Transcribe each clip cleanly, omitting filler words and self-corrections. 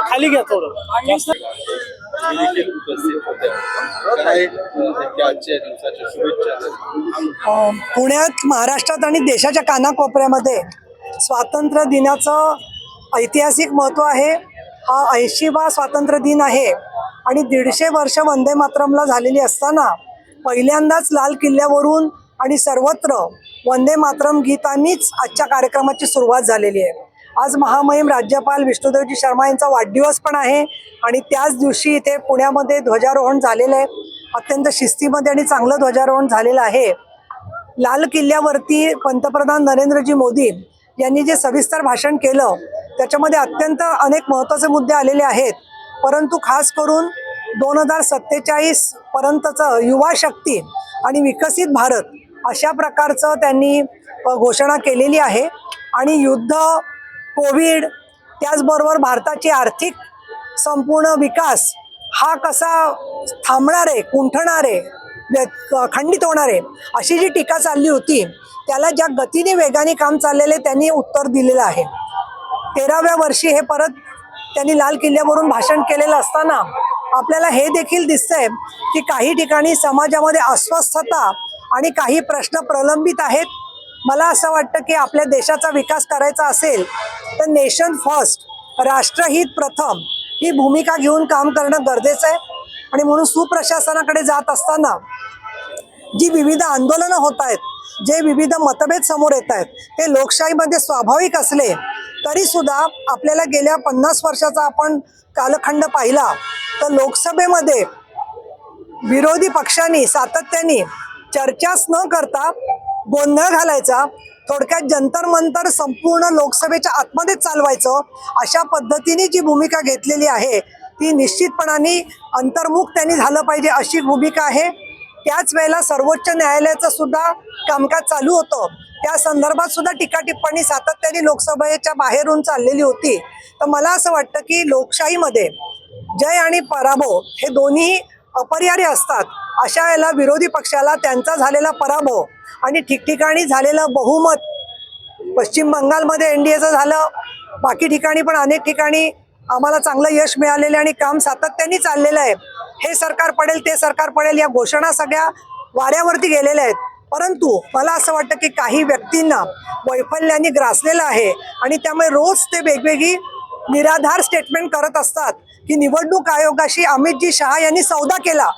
खाली घ्या थोडं. पुण्यात, महाराष्ट्रात आणि देशाच्या कानाकोपऱ्यामध्ये स्वातंत्र्य दिनाचं ऐतिहासिक महत्त्व आहे. हा 80वा स्वातंत्र्य दिन आहे आणि 150 वर्ष वंदे मातरमला झालेली असताना पहिल्यांदाच लाल किल्ल्यावरून आणि सर्वत्र वंदे मातरम गीतांनीच आजच्या कार्यक्रमाची सुरुवात झालेली आहे. आज महामहिम राज्यपाल विष्णुदेवजी शर्मा यांचा वाढदिवस पण आहे आणि त्याच दिवशी इथे पुण्यामध्ये ध्वजारोहण झालेलं आहे. अत्यंत शिस्तीमध्ये आणि चांगलं ध्वजारोहण झालेलं आहे. लाल किल्ल्यावरती पंतप्रधान नरेंद्रजी मोदी यांनी जे सविस्तर भाषण केलं त्याच्यामध्ये अत्यंत अनेक महत्त्वाचे मुद्दे आलेले आहेत. परंतु खास करून 2047 पर्यंतचं युवा शक्ती आणि विकसित भारत अशा प्रकारचं त्यांनी घोषणा केलेली आहे. आणि युद्ध, कोविड, त्याचबरोबर भारताची आर्थिक संपूर्ण विकास हा कसा थांबणार आहे, कुंठणार आहे, खंडित होणार आहे अशी जी टीका चालली होती त्याला ज्या गतीने वेगाने काम चाललेले त्यांनी उत्तर दिलेलं आहे. 13व्या वर्षी हे परत त्यांनी लाल किल्ल्यावरून भाषण केलेलं असताना आपल्याला हे देखील दिसतंय की काही ठिकाणी समाजामध्ये अस्वस्थता आणि काही प्रश्न प्रलंबित आहेत. मला असं वाटतं की आपल्या देशाचा विकास करायचा असेल तर नेशन फर्स्ट, राष्ट्रहित प्रथम ही भूमिका घेऊन काम करणं गरजेचं आहे. आणि म्हणून सुप्रशासनाकडे जात असताना जी विविध आंदोलनं होत आहेत, जे विविध मतभेद समोर येत आहेत ते लोकशाहीमध्ये स्वाभाविक असले तरी सुद्धा आपल्याला गेल्या 50 वर्षाचा आपण कालखंड पाहिला तर लोकसभेमध्ये विरोधी पक्षांनी सातत्याने चर्चाच न करता गोंधळ घालायचा, थोडक्यात जंतर मंतर संपूर्ण लोकसभेच्या आतमध्ये चालवायचं, अशा पद्धतीने जी भूमिका घेतलेली आहे ती निश्चितपणाने अंतर्मुख त्यांनी झालं पाहिजे अशी भूमिका आहे. त्याच वेळेला सर्वोच्च न्यायालयाचं सुद्धा कामकाज चालू होतं, त्या संदर्भात सुद्धा टीका टिप्पणी सातत्याने लोकसभेच्या बाहेरून चाललेली होती. तर मला असं वाटतं की लोकशाहीमध्ये जय आणि पराभव हे दोन्ही अपरिहार्य असतात. अशा वेळेला विरोधी पक्षाला त्यांचा झालेला पराभव आणि ठिकठिकाणी झालेलं बहुमत, पश्चिम बंगालमध्ये NDAचं झालं, बाकी ठिकाणी पण अनेक ठिकाणी आम्हाला चांगलं यश मिळालेलं आणि काम सातत्याने चाललेलं आहे. हे सरकार पडेल, ते सरकार पडेल या घोषणा सगळ्या वाऱ्यावरती गेलेल्या आहेत. परंतु मला असं वाटतं की काही व्यक्तींना वैफल्याने ग्रासलेलं आहे आणि त्यामुळे रोज ते वेगवेगळी निराधार स्टेटमेंट करत असतात की निवडणूक आयोगाशी अमितजी शहा यांनी सौदा केला.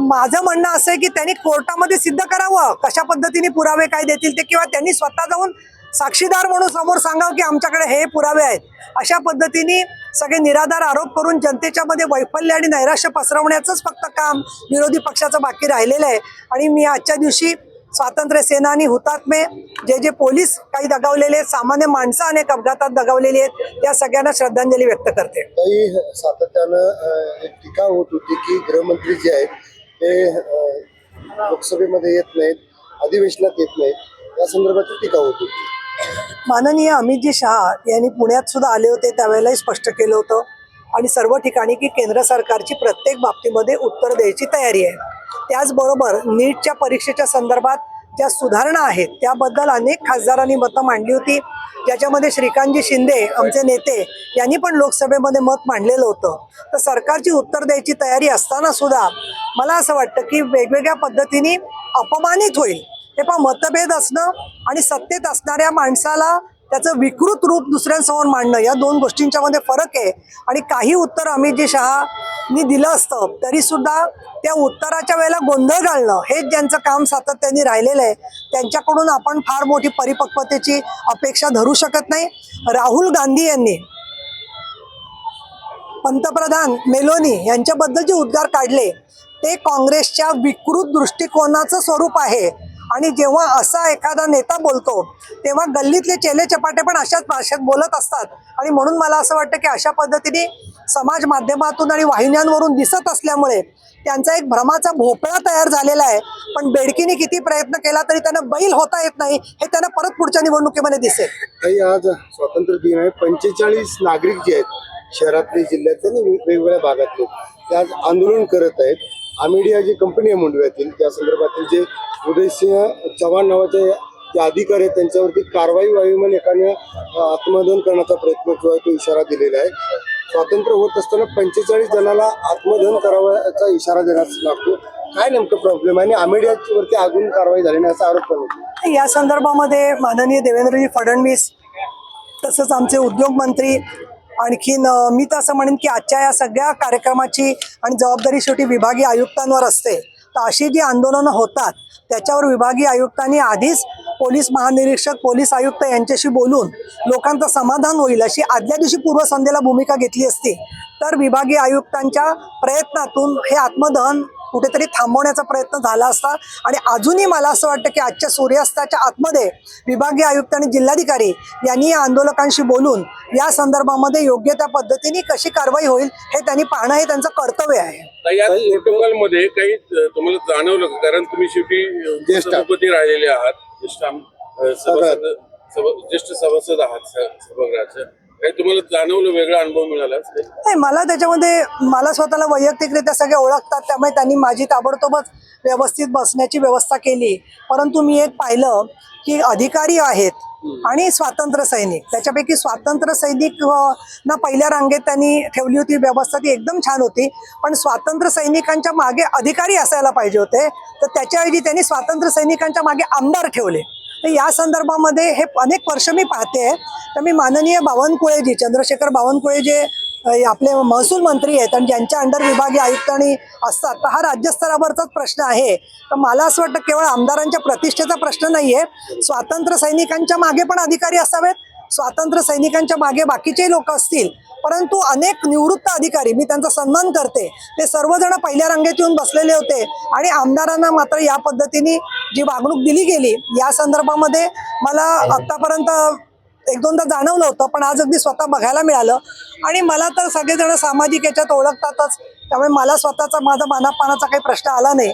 माझं म्हणणं असं आहे की त्यांनी कोर्टामध्ये सिद्ध करावं कशा पद्धतीने पुरावे काय देतील ते, किंवा त्यांनी स्वतः जाऊन साक्षीदार म्हणून समोर सांगावं की आमच्याकडे हे पुरावे आहेत. अशा पद्धतीने सगळे निराधार आरोप करून जनतेच्या मध्ये वैफल्य आणि नैराश्य पसरवण्याचंच फक्त काम विरोधी पक्षाचं बाकी राहिलेलं आहे. आणि मी आजच्या दिवशी स्वातंत्र्य सेनानी, हुतात्मे, जे पोलीस काही दगावलेले आहेत, सामान्य माणसं अनेक अपघातात दगावलेली आहेत, त्या सगळ्यांना श्रद्धांजली व्यक्त करते. काही सातत्यानं एक टीका होत होती की गृहमंत्री जे आहेत ते लोकसभेमध्ये येत नाहीत, अधिवेशनात येत नाहीत, या संदर्भात टीका होत होती. माननीय अमितजी शहा यांनी पुण्यात सुद्धा आले होते, त्यावेळेलाही स्पष्ट केलं होतं आणि सर्व ठिकाणी की केंद्र सरकारची प्रत्येक बाबतीमध्ये उत्तर द्यायची तयारी आहे. त्याचबरोबर नीटच्या परीक्षेच्या संदर्भात ज्या सुधारणा आहेत त्याबद्दल अनेक खासदारांनी मतं मांडली होती, ज्याच्यामध्ये श्रीकांतजी शिंदे आमचे नेते यांनी पण लोकसभेमध्ये मत मांडलेलं होतं. तर सरकारची उत्तर द्यायची तयारी असताना सुद्धा मला असं वाटतं की वेगवेगळ्या पद्धतीने अपमानित होईल. हे पण मतभेद असणं आणि सत्तेत असणाऱ्या माणसाला त्याचं विकृत रूप दुसऱ्यांसमोर मांडणं या दोन गोष्टींच्या मध्ये फरक आहे. आणि काही उत्तर अमितजी शहानी दिलं असतं तरी सुद्धा त्या उत्तराच्या वेळेला गोंधळ घालणं हेच ज्यांचं काम सातत्याने राहिलेलं आहे त्यांच्याकडून आपण फार मोठी परिपक्वतेची अपेक्षा धरू शकत नाही. राहुल गांधी यांनी पंतप्रधान मेलोनी यांच्याबद्दल जे उद्गार काढले ते काँग्रेसच्या विकृत दृष्टिकोनाचं स्वरूप आहे. आणि जेव्हा असा एखादा नेता बोलतो तेव्हा गल्लीतले चेले चपाटे पण अशाच भाषेत बोलत असतात. आणि म्हणून मला असं वाटतं की अशा पद्धतीने समाज माध्यमातून आणि वाहिन्यांवरून दिसत असल्यामुळे त्यांचा एक भ्रमाचा भोपळा तयार झालेला आहे. पण बेडकीने किती प्रयत्न केला तरी त्यांना बैल होता येत नाही, हे त्यांना परत पुढच्या निवडणुकीमध्ये दिसेल. काही आज स्वातंत्र्य दिन आहे, 45 नागरिक जे आहेत शहरातले, जिल्ह्यातले आणि वेगवेगळ्या भागातले ते आज आंदोलन करत आहेत. आमिडिया जी कंपनी आहे मुंडव्यातील त्या संदर्भातील जे उदयसिंह चव्हाण नावाचे जे अधिकारी आहेत त्यांच्यावरती कारवाई व्हावी म्हणून एकाने आत्मदहन करण्याचा प्रयत्न किंवा तो इशारा दिलेला आहे. स्वातंत्र्य होत असताना 45 जणांना आत्मदहन करावयाचा इशारा देण्यात लागतो. काय नेमकं प्रॉब्लेम आहे आणि आमेडियावरती अजून कारवाई झाली नाही असा आरोप करतो. या संदर्भामध्ये माननीय देवेंद्रजी फडणवीस तसंच आमचे उद्योग मंत्री आणखीन मी तर असं म्हणेन की आजच्या या सगळ्या कार्यक्रमाची आणि जबाबदारी शेवटी विभागीय आयुक्तांवर असते. तर अशी जी आंदोलनं होतात त्याच्यावर विभागीय आयुक्तांनी आधीच पोलीस महानिरीक्षक पोलीस आयुक्त यांच्याशी बोलून लोकांचं समाधान होईल अशी आदल्या दिवशी पूर्वसंध्येला भूमिका घेतली असती तर विभागीय आयुक्तांच्या प्रयत्नातून हे आत्मदहन कुठेतरी थांबवण्याचा प्रयत्न झाला असता. आणि अजूनही मला असं वाटतं की आजच्या सूर्यास्ताच्या आतमध्ये विभागीय आयुक्त आणि जिल्हाधिकारी यांनी या आंदोलकांशी बोलून या संदर्भामध्ये योग्य त्या पद्धतीने कशी कारवाई होईल हे त्यांनी पाहणं हे त्यांचं कर्तव्य आहे. या प्रोटोकॉलमध्ये काही तुम्हाला जाणवलं का? कारण तुम्ही शेवटी सभापती राहिलेले आहात, ज्येष्ठ सभासद आहात सभागृहाचे. काही तुम्हाला जाणवलं, वेगळा अनुभव मिळाला? नाही, मला त्याच्यामध्ये मला स्वतःला वैयक्तिकरित्या सगळे ओळखतात त्यामुळे त्यांनी माझी ताबडतोबच व्यवस्थित बसण्याची व्यवस्था केली. परंतु मी एक पाहिलं की अधिकारी आहेत आणि स्वातंत्र्य सैनिक, त्याच्यापैकी स्वातंत्र्य सैनिक ना पहिल्या रांगेत त्यांनी ठेवली होती व्यवस्था, ती एकदम छान होती. पण स्वातंत्र्य सैनिकांच्या मागे अधिकारी असायला पाहिजे होते, तर त्याच्याऐवजी त्यांनी स्वातंत्र्य सैनिकांच्या मागे आमदार ठेवले. तर या संदर्भामध्ये हे अनेक वर्ष मी पाहते. तर मी माननीय बावनकुळेजी चंद्रशेखर बावनकुळे जे आपले महसूल मंत्री आहेत आणि ज्यांच्या अंडर विभागीय आयुक्तांनी असतात, तर हा राज्यस्तरावरचाच प्रश्न आहे. तर मला असं वाटतं केवळ आमदारांच्या प्रतिष्ठेचा प्रश्न नाही आहे, स्वातंत्र्य सैनिकांच्या मागे पण अधिकारी असावेत, स्वातंत्र्य सैनिकांच्या मागे बाकीचे लोक असतील. परंतु अनेक निवृत्त अधिकारी, मी त्यांचा सन्मान करते, ते सर्वजण पहिल्या रांगेत येऊन बसलेले होते आणि आमदारांना मात्र या पद्धतीने जी वागणूक दिली गेली या संदर्भामध्ये मला आत्तापर्यंत एक दोनदा जाणवलं होतं, पण आज अगदी स्वतः बघायला मिळालं. आणि मला तर सगळेजण सामाजिक याच्यात ओळखतातच, त्यामुळे मला स्वतःचा माझा मानापानाचा काही प्रश्न आला नाही.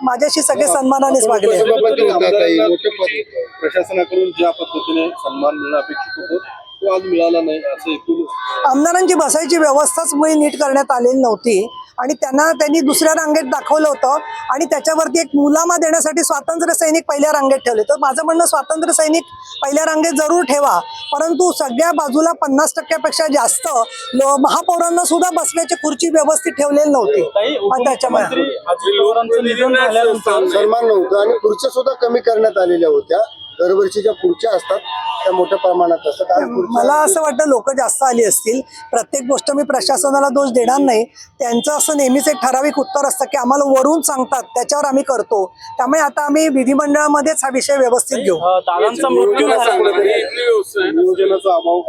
माझ्याशी सगळे सन्मानानेच वागले. प्रशासनाकडून ज्या पद्धतीने सन्मान मिळणं अपेक्षित होतं तो आज मिळाला नाही असं एकूण. आमदारांची बसायची व्यवस्थाच मुळी नीट करण्यात आलेली नव्हती आणि त्यांनी दुसऱ्या रांगेत दाखवलं होतं आणि त्याच्यावरती एक मुलामा देण्यासाठी स्वातंत्र्य सैनिक पहिल्या रांगेत ठेवले. तर माझं म्हणणं स्वातंत्र्य सैनिक पहिल्या रांगेत जरूर ठेवा, परंतु सगळ्या बाजूला 50% जास्त महापौरांना सुद्धा बसण्याची खुर्ची व्यवस्थित ठेवलेली नव्हती. त्याच्यामुळे सन्मान नव्हतं आणि खुर्च्या सुद्धा कमी करण्यात आलेल्या होत्या. दरवर्षीच्या खुर्च्या असतात त्या मोठ्या प्रमाणात असतात. मला असं वाटतं लोक जास्त आली असतील. प्रत्येक गोष्ट मी प्रशासनाला दोष देणार नाही. त्यांचं असं नेहमीच एक ठराविक उत्तर असतं की आम्हाला वरून सांगतात त्याच्यावर आम्ही करतो. त्यामुळे आता आम्ही विधिमंडळामध्येच हा विषय व्यवस्थित घेऊ. दादांचा मृत्यू झाला, नियोजनाचा अभाव.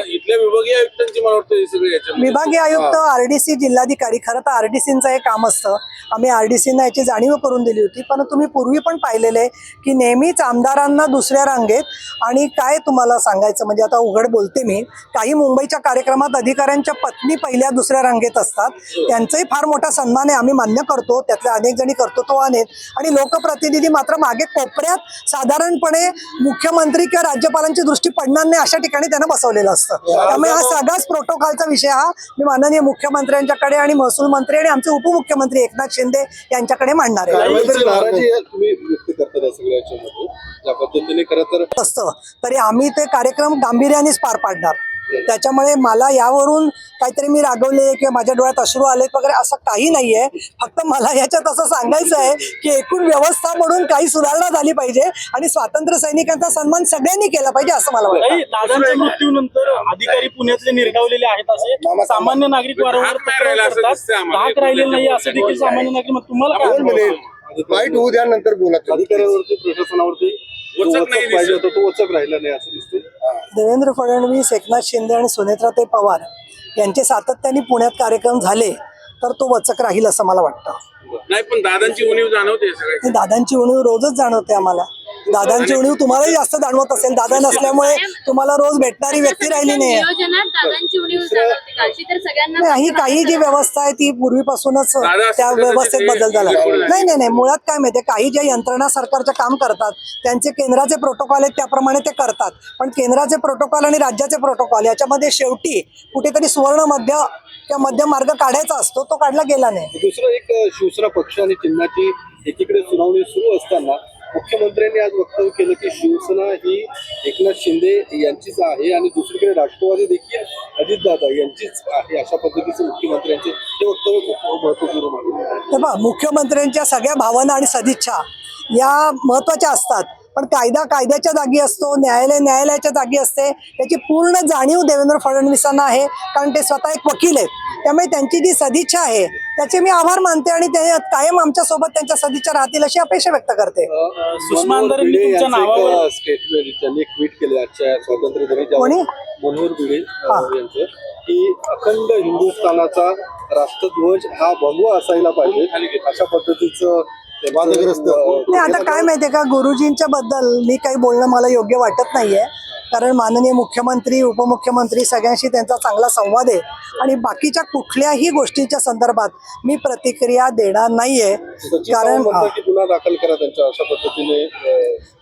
इथल्या विभागीय आयुक्तांची मला वाटतं हे सगळे याच्यामध्ये विभागीय आयुक्त, RDC, जिल्हाधिकारी, खरं तर RDCचं हे काम असतं. आम्ही RDCना याची जाणीव करून दिली होती. पण तुम्ही पूर्वी पण पाहिलेलं आहे की नेहमीच आमदारांना दुसऱ्या रांगेत. आणि काय तुम्हाला सांगायचं म्हणजे आता उघड बोलते मी, काही मुंबईच्या कार्यक्रमात अधिकाऱ्यांच्या पत्नी पहिल्या दुसऱ्या रांगेत असतात. त्यांचाही फार मोठा सन्मान आहे, आम्ही मान्य करतो, त्यातल्या अनेक जणी कर्तृत्ववान आहेत. आणि लोकप्रतिनिधी मात्र मागे कोपऱ्यात साधारणपणे मुख्यमंत्री किंवा राज्यपालांची दृष्टी पडणार नाही अशा ठिकाणी त्यांना बसवलेलं असतं. त्यामुळे हा सगळाच प्रोटोकॉलचा विषय हा मी माननीय मुख्यमंत्र्यांच्याकडे आणि महसूल मंत्री आणि आमचे उपमुख्यमंत्री एकनाथ शिंदे यांच्याकडे मांडणार आहे. असतं तरी आम्ही ते कार्यक्रम गांभीर्यानेच पार पाडणार. त्याच्यामुळे मला यावरून काहीतरी मी रागवले किंवा माझ्या डोळ्यात अश्रू आलेत वगैरे असं काही नाहीये. फक्त मला याच्यात असं सांगायचं आहे की एकूण व्यवस्था म्हणून काही सुधारणा झाली पाहिजे आणि स्वातंत्र्य सैनिकांचा सन्मान सगळ्यांनी केला पाहिजे असं मला वाटतं. दादांच्या मृत्यूनंतर अधिकारी पुण्यातले निर्गावलेले आहेत असे सामान्य नागरिक वारंवार तक्रार करतात. धाक राहिलेलं नाही असं देखील सामान्य नागरिक. मग तुम्हाला काय वाईट होऊ द्या नंतर बोला. अधिकाऱ्यांवरती प्रशासनावरती पाहिजे होतं तो वचक राहिला नाही असं दिसते. देवेंद्र फडणवीस, एकनाथ शिंदे आणि सुनेत्राताई पवार यांचे सातत्याने पुण्यात कार्यक्रम झाले तर तो वचक राहील असं मला वाटतं. नाही, पण दादांची उणीव जाणवते सगळ्या. दादांची उणीव रोजच जाणवते आम्हाला. दादांची उणीव तुम्हालाही जास्त जाणवत असेल. दादा नसल्यामुळे तुम्हाला रोज भेटणारी व्यक्ती राहिली नाही. काही जी व्यवस्था आहे ती पूर्वीपासूनच त्या व्यवस्थेत बदल झाला. नाही, मुळात काय माहितीये, काही ज्या यंत्रणा सरकारचं काम करतात त्यांचे केंद्राचे प्रोटोकॉल आहेत त्याप्रमाणे ते करतात. पण केंद्राचे प्रोटोकॉल आणि राज्याचे प्रोटोकॉल याच्यामध्ये शेवटी कुठेतरी सुवर्ण मध्य किंवा मध्य मार्ग काढायचा असतो, तो काढला गेला नाही. दुसरं एक शिवसेना पक्ष आणि चिन्हाची एकीकडे सुनावणी सुरू असताना मुख्यमंत्र्यांनी आज वक्तव्य केलं की शिवसेना ही एकनाथ शिंदे यांचीच आहे आणि दुसरीकडे राष्ट्रवादी देखील अजितदादा यांचीच आहे, अशा पद्धतीचे मुख्यमंत्र्यांचे हे वक्तव्य खूप महत्वपूर्ण मानलं. हे पहा, मुख्यमंत्र्यांच्या सगळ्या भावना आणि सदिच्छा या महत्वाच्या असतात, पण कायदा कायद्याच्या जागी असतो, न्यायालय न्यायालयाच्या जागी असते. याची पूर्ण जाणीव देवेंद्र फडणवीसांना आहे, कारण ते स्वतः एक वकील आहेत. त्यामुळे त्यांची जी सदिच्छा आहे त्याचे मी आभार मानते आणि ते कायम आमच्या सोबत त्यांच्या सदिच्छा राहतील अशी अपेक्षा व्यक्त करते. सुषमा अंधारेंनी तुमच्या नावावर स्टेटमेंट त्यांनी एक ट्विट केले आजच्या स्वातंत्र्य दिनी, कोणी? मनोहर भिडे यांचं, की अखंड हिंदुस्थानाचा राष्ट्रध्वज हा भगवा असायला पाहिजे, अशा पद्धतीचं वादग्रस्त. नाही, आता काय माहितीये का, गुरुजींच्या बद्दल मी काही बोलणं मला योग्य वाटत नाहीये, कारण माननीय मुख्यमंत्री उपमुख्यमंत्री सगळ्यांशी त्यांचा चांगला संवाद आहे आणि बाकीच्या कुठल्याही गोष्टीच्या संदर्भात मी प्रतिक्रिया देणार नाहीये. कारण की गुन्हा दाखल करा त्यांच्या अशा पद्धतीने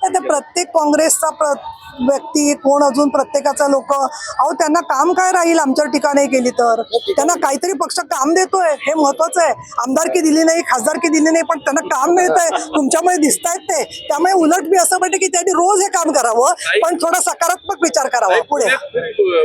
आता प्रत्येक काँग्रेसचा व्यक्ती कोण, अजून प्रत्येकाचा लोक, अहो त्यांना काम काय राहील आमच्यावर टीका नाही केली तर. त्यांना काहीतरी पक्ष काम देतोय हे महत्वाचं आहे. आमदारकी दिली नाही, खासदारकी दिली नाही, पण त्यांना काम मिळतंय, तुमच्यामुळे दिसतायत ते. त्यामुळे उलट मी असं वाटतं की त्यांनी रोज हे काम करावं, पण थोडा सकारात्मक विचार करावा पुढे.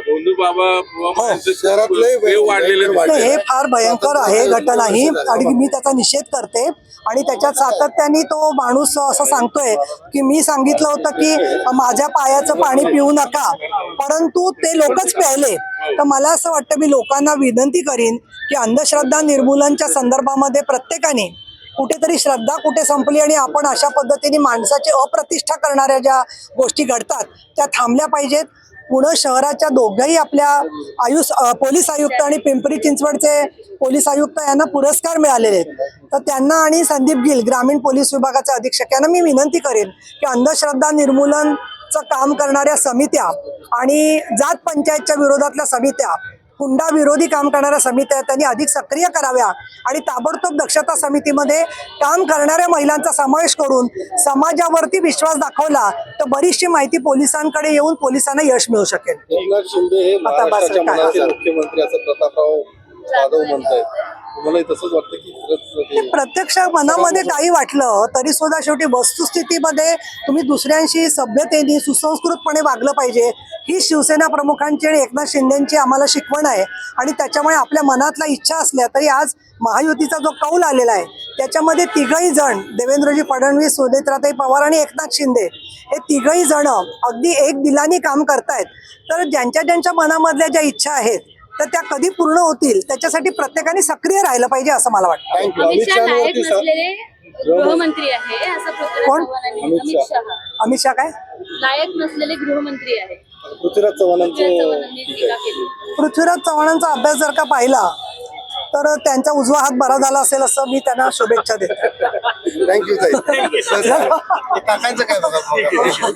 भोंदू बाबा शहरातले वाढलेले नाही, हे फार भयंकर आहे घटना ही आणि मी त्याचा निषेध करते. आणि त्याच्यात सातत्याने तो माणूस असं सांगतोय की मी सांगितलं होतं की माझ्या पायाचं पाणी पिऊ नका, परंतु ते लोकच प्यायले. तर मला असं वाटतं, मी लोकांना विनंती करीन की अंधश्रद्धा निर्मूलनच्या संदर्भामध्ये प्रत्येकाने कुठेतरी श्रद्धा कुठे संपली आणि आपण अशा पद्धतीने माणसाची अप्रतिष्ठा करणाऱ्या ज्या गोष्टी घडतात त्या थांबल्या पाहिजेत. पुणे शहराच्या दोघंही आपल्या पोलीस आयुक्त आणि पिंपरी चिंचवडचे पोलीस आयुक्त यांना पुरस्कार मिळालेले आहेत. तर त्यांना आणि संदीप गिल ग्रामीण पोलीस विभागाचे अधीक्षक यांना मी विनंती करेन की अंधश्रद्धा निर्मूलनचं काम करणाऱ्या समित्या आणि जात पंचायतच्या विरोधातल्या समित्या, हुंडा विरोधी काम करणाऱ्या समित्या त्यांनी अधिक सक्रिय कराव्या आणि ताबडतोब दक्षता समितीमध्ये काम करणाऱ्या महिलांचा समावेश करून समाजावरती विश्वास दाखवला तर बरीचशी माहिती पोलिसांकडे येऊन पोलिसांना यश मिळू शकेल. एकनाथ शिंदे हे महाराष्ट्राच्या मनातील मुख्यमंत्री असं प्रतापराव जाधव म्हणतायत. तुम्हाला तसंच वाटतं की ते प्रत्यक्ष मनामध्ये काही वाटलं तरी सुद्धा शेवटी वस्तुस्थितीमध्ये तुम्ही दुसऱ्यांशी सभ्यतेने सुसंस्कृतपणे वागलं पाहिजे, ही शिवसेना प्रमुखांची आणि एकनाथ शिंदेची आम्हाला शिकवण आहे. आणि त्याच्यामुळे आपल्या मनातला इच्छा असल्या तरी आज महायुतीचा जो कौल आलेला आहे त्याच्यामध्ये तिघही जण, देवेंद्रजी फडणवीस, सुनेत्राताई पवार आणि एकनाथ शिंदे, हे तिघही जण अगदी एक दिलाने काम करतायत. तर ज्यांच्या ज्यांच्या मनामधल्या ज्या इच्छा आहेत तर त्या कधी पूर्ण होतील त्याच्यासाठी प्रत्येकाने सक्रिय राहिलं पाहिजे असं मला वाटतं. अमित शहा लायक नसलेले गृहमंत्री आहे असं पृथ्वीराज कोण? चव्हाणांनी. अमित शहा काय लायक नसलेले गृहमंत्री आहे पृथ्वीराज चव्हाणांनी टीका केली. पृथ्वीराज चव्हाणांचा अभ्यास जर का पाहिला तर त्यांचा उजवा हात बरा झाला असेल असं मी त्यांना शुभेच्छा देते. थँक्यू. काकांचं काय बघा.